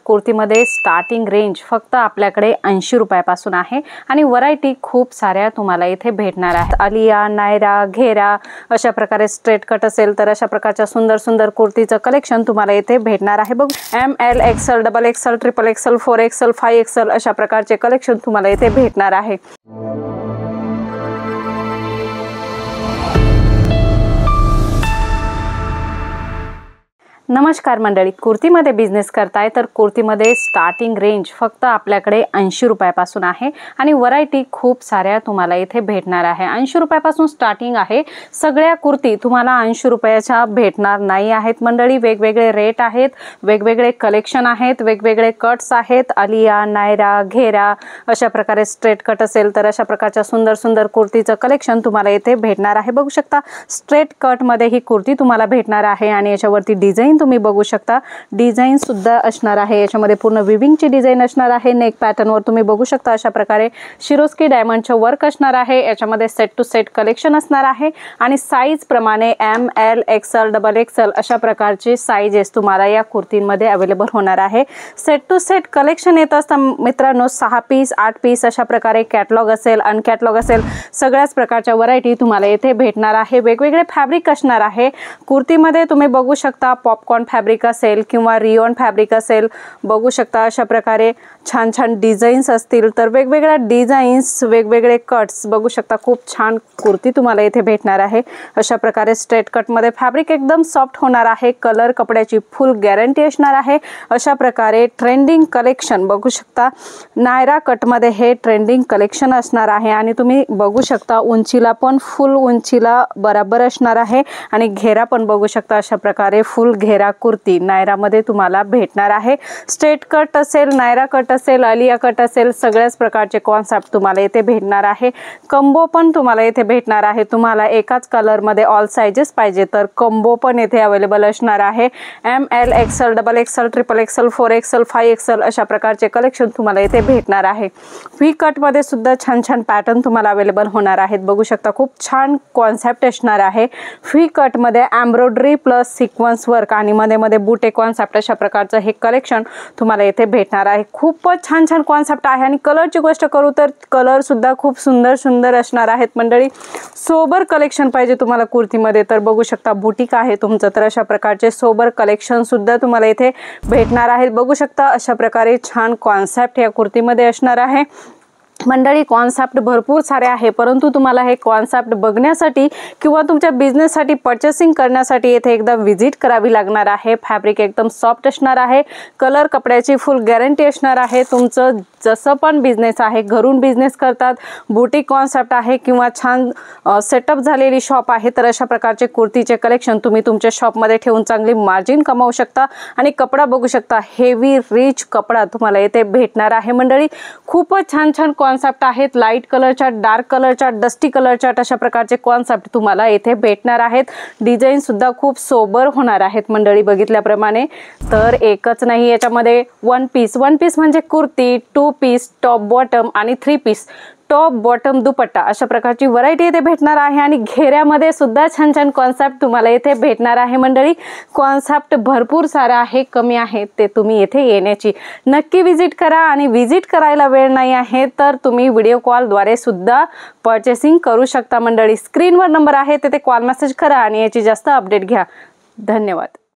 कुर्तीमध्ये starting range फक्त आपल्याकडे 80 रुपयापासून आहे आणि व्हरायटी खूप साऱ्या तुम्हाला इथे भेटणार आहेत। आलिया, नायरा, घेरा अशा प्रकारे स्ट्रेट कट असेल तर अशा प्रकारच्या सुंदर सुंदर कुर्तीचं कलेक्शन तुम्हाला इथे भेटणार आहे। बघ ML, XL, XXL, XXL, 4XL, 5XL अशा प्रकारचे कलेक्शन तुम्हाला इथे भेटणार आहे। नमस्कार मंडळी, कुर्तीमध्ये बिझनेस करताय तर कुर्तीमध्ये स्टार्टिंग रेंज फक्त आपल्याकडे 80 रुपयापासून आहे आणि व्हरायटी खूप साऱ्या तुम्हाला इथे भेटणार आहे। 80 रुपयापासून स्टार्टिंग आहे। सगळ्या कुर्ती तुम्हाला 80 रुपयाच्या भेटणार नाही आहेत मंडळी। वेगवेगळे रेट आहेत, वेगवेगळे कलेक्शन आहेत, वेगवेगळे कट्स आहेत। आलिया, नायरा, घेरा अशा प्रकारे स्ट्रेट कट असेल तर अशा प्रकारच्या सुंदर सुंदर कुर्तीचं कलेक्शन तुम्हाला इथे भेटणार आहे। बघू शकता स्ट्रेट कट मध्ये ही कुर्ती तुम्हाला भेटणार आहे आणि याच्यावरती डिझाइन तुम्ही बघू शकता, डिझाइन सुद्धा असणार आहे। याच्यामध्ये पूर्ण विविंगची डिझाइन असणार आहे। नेक पॅटर्न वर तुम्ही बघू शकता अशा प्रकारे शिरोस्की डायमंडचे वर्क असणार आहे। याच्यामध्ये सेट टू सेट कलेक्शन असणार आहे आणि साइज प्रमाणे ML, XL, XXL अशा प्रकारचे साइजेस तुम्हाला या कुर्तींमध्ये अवेलेबल होणार आहे। सेट टू सेट कलेक्शन येत असतं मित्रांनो, 6 पीस 8 पीस अशा प्रकारे कॅटलॉग असेल, अनकॅटलॉग असेल, सगळ्याच प्रकारच्या व्हरायटी तुम्हाला इथे भेटणार आहे। वेगवेगळे फॅब्रिक असणार आहे कुर्तीमध्ये। तुम्ही बघू शकता पॉपकॉर्न फॅब्रिक असेल किंवा रियॉन फॅब्रिक असेल, बघू शकता अशा प्रकारे छान छान डिझाईन्स असतील तर वेगवेगळ्या डिझाईन्स, वेगवेगळे कट्स बघू शकता। खूप छान कुर्ती तुम्हाला इथे भेटणार आहे। अशा प्रकारे स्ट्रेट कट मध्ये फॅब्रिक एकदम सॉफ्ट होणार आहे। कलर कपड्याची फुल गॅरंटी असणार आहे। अशा प्रकारे ट्रेंडिंग कलेक्शन बघू शकता। नायरा कट मध्ये हे ट्रेंडिंग कलेक्शन असणार आहे आणि तुम्ही बघू शकता उंचीला पण फुल उंचीला बराबर असणार आहे आणि घेरा पण बघू शकता अशा प्रकारे फुल घेरा कुर्ती नायरा मध्ये तुम्हाला भेटणार आहे। स्ट्रेट कट असेल, नायरा कट असेल, आलिया कट असेल, सगळ्याच प्रकारचे कॉन्सेप्ट तुम्हाला इथे भेटणार आहे। कंबो पण तुम्हाला इथे भेटणार आहे। तुम्हाला एकाच कलर मध्ये ऑल साइजेस पाहिजे तर कंबो पण इथे अवेलेबल असणार आहे। ML, XL, XXL, XXL, 4XL, 5XL अशा प्रकारचे कलेक्शन तुम्हाला इथे भेटणार आहे। व्ही कट मध्ये सुद्धा छान छान पॅटर्न तुम्हाला अवेलेबल होणार आहेत। बघू शकता खूप छान कॉन्सेप्ट असणार आहे। व्ही कट मध्ये एम्ब्रॉयडरी प्लस सिक्वेन्स वर्क आणि मध्ये मध्ये बुटे कॉन्सेप्ट अशा प्रकारचं हे कलेक्शन तुम्हाला इथे भेटणार आहे। खूपच छान छान कॉन्सेप्ट आहे आणि कलरची गोष्ट करू तर कलर सुद्धा खूप सुंदर सुंदर असणार आहेत मंडळी। सोबर कलेक्शन पाहिजे तुम्हाला कुर्तीमध्ये तर बघू शकता बुटीक आहे तुमचं तर अशा प्रकारचे सोबर कलेक्शन सुद्धा तुम्हाला इथे भेटणार आहेत। बघू शकता अशा प्रकारे छान कॉन्सेप्ट या कुर्तीमध्ये असणार आहे मंडळी। कॉन्सेप्ट भरपूर सारे आहे परंतु तुम्हाला हे कॉन्सेप्ट बघण्यासाठी किंवा तुमच्या बिझनेससाठी परचेसिंग करण्यासाठी येथे एकदा व्हिजिट करावी लागणार आहे। फॅब्रिक एकदम सॉफ्ट असणार आहे। कलर कपड्याची फुल गॅरंटी असणार आहे। तुमचं जसं पण बिझनेस आहे, घरून बिझनेस करतात, बुटीक कॉन्सेप्ट आहे किंवा छान सेटअप झालेली शॉप आहे तर अशा प्रकारचे कुर्तीचे कलेक्शन तुम्ही तुमच्या शॉपमध्ये ठेवून चांगली मार्जिन कमावू शकता। आणि कपडा बघू शकता, हेवी रिच कपडा तुम्हाला इथे भेटणार आहे मंडळी। खूपच छान छान कॉन्सेप्ट आहेत। लाईट कलरच्या, डार्क कलरच्या, डस्टी कलरच्या अशा प्रकारचे कॉन्सेप्ट तुम्हाला इथे भेटणार आहेत। डिझाईन सुद्धा खूप सोबर होणार आहेत मंडळी बघितल्याप्रमाणे। तर एकच नाही, याच्यामध्ये वन पीस म्हणजे कुर्ती, 2 पीस, टॉप बॉटम आणि 3 पीस, टॉप बॉटम दुपट्टा अशा प्रकारची व्हरायटी इथे भेटणार आहे। आणि घेऱ्यामध्ये सुद्धा छान छान कॉन्सेप्ट तुम्हाला इथे भेटणार आहे मंडळी। कॉन्सेप्ट भरपूर सारा आहे, कमी आहे ते तुम्ही इथे येण्याची नक्की विजिट करा। आणि विजिट करायला वेळ नाही आहे तर तुम्ही व्हिडिओ कॉल द्वारे सुद्धा परचेसिंग करू शकता मंडळी। स्क्रीनवर नंबर आहे तिथे कॉल मेसेज करा आणि याची जास्त अपडेट घ्या। धन्यवाद।